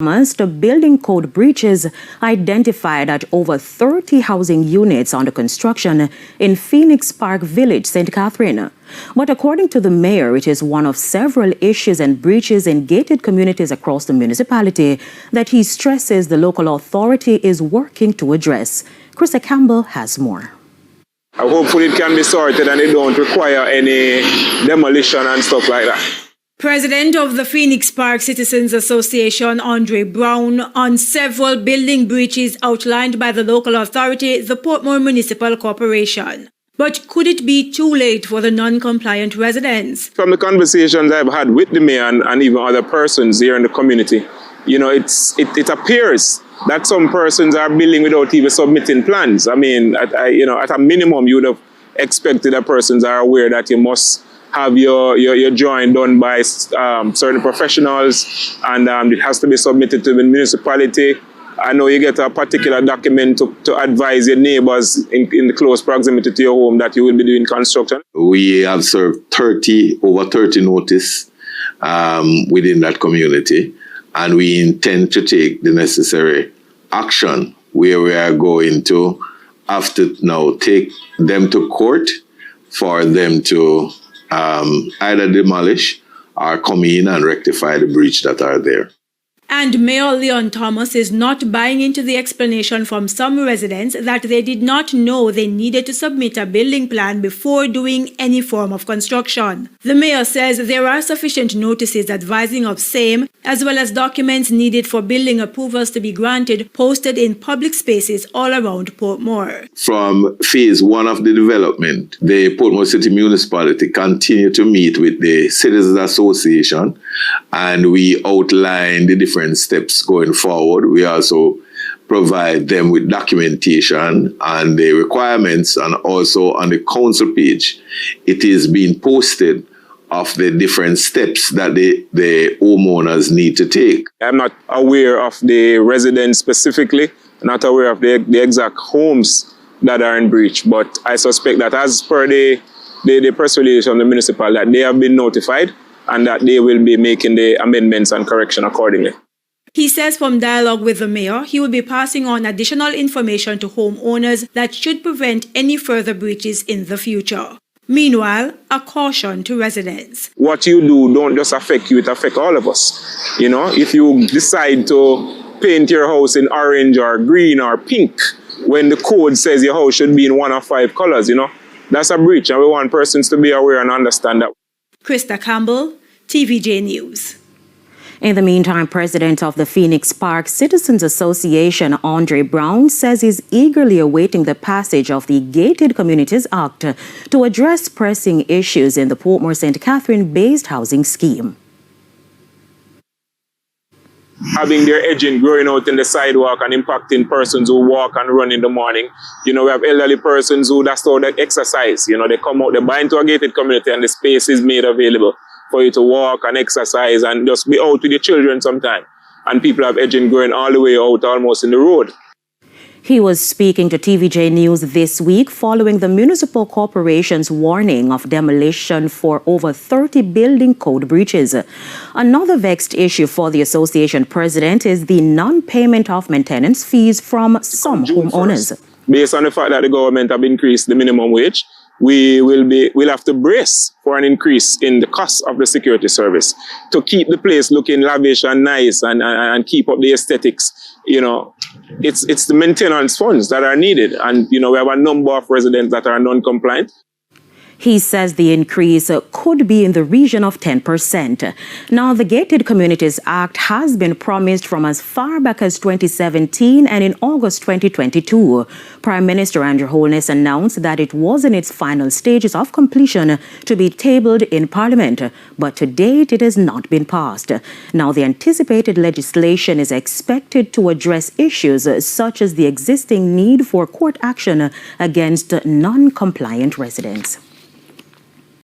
The building code breaches identified at over 30 housing units under construction in Phoenix Park Village, St. Catherine. But according to the mayor, it is one of several issues and breaches in gated communities across the municipality that he stresses the local authority is working to address. Krista Campbell has more. Hopefully it can be sorted and it don't require any demolition and stuff like that. President of the Phoenix Park Citizens Association, Andre Brown, on several building breaches outlined by the local authority, the Portmore Municipal Corporation. But could it be too late for the non-compliant residents? From the conversations I've had with the mayor and even other persons here in the community, it appears that some persons are building without even submitting plans. I mean, at a minimum, you would have expected that persons are aware that you must have your drawing done by certain professionals, and it has to be submitted to the municipality. I know you get a particular document to advise your neighbors in the close proximity to your home that you will be doing construction. We have served over 30 notice within that community, and we intend to take the necessary action where we are going to have to now take them to court for them to either demolish or come in and rectify the breach that are there. And Mayor Leon Thomas is not buying into the explanation from some residents that they did not know they needed to submit a building plan before doing any form of construction. The mayor says there are sufficient notices advising of same, as well as documents needed for building approvals to be granted, posted in public spaces all around Portmore. From phase 1 of the development, the Portmore City Municipality continue to meet with the Citizens Association, and we outline the different steps going forward. We also provide them with documentation and the requirements, and also on the council page, it is being posted of the different steps that the homeowners need to take. I'm not aware of the residents specifically, not aware of the exact homes that are in breach, but I suspect that as per the press release from the municipal, that they have been notified and that they will be making the amendments and correction accordingly. He says from dialogue with the mayor, he will be passing on additional information to homeowners that should prevent any further breaches in the future. Meanwhile, a caution to residents. What you do don't just affect you, it affects all of us. If you decide to paint your house in orange or green or pink, when the code says your house should be in one of 5 colors, that's a breach, and we want persons to be aware and understand that. Krista Campbell, TVJ News. In the meantime, President of the Phoenix Park Citizens Association, Andre Brown, says he's eagerly awaiting the passage of the Gated Communities Act to address pressing issues in the Portmore St. Catherine-based housing scheme. Having their edging growing out in the sidewalk and impacting persons who walk and run in the morning. We have elderly persons who that's how they exercise. They come out, they buy into a gated community and the space is made available for you to walk and exercise and just be out with your children sometime. And people have edging going all the way out almost in the road. He was speaking to TVJ News this week following the municipal corporation's warning of demolition for over 30 building code breaches. Another vexed issue for the association president is the non-payment of maintenance fees from some homeowners. Based on the fact that the government have increased the minimum wage, we'll have to brace for an increase in the cost of the security service to keep the place looking lavish and nice and keep up the aesthetics. It's the maintenance funds that are needed, and we have a number of residents that are non-compliant. He says the increase could be in the region of 10%. Now, the Gated Communities Act has been promised from as far back as 2017, and in August 2022, Prime Minister Andrew Holness announced that it was in its final stages of completion to be tabled in Parliament, but to date it has not been passed. Now, the anticipated legislation is expected to address issues such as the existing need for court action against non-compliant residents.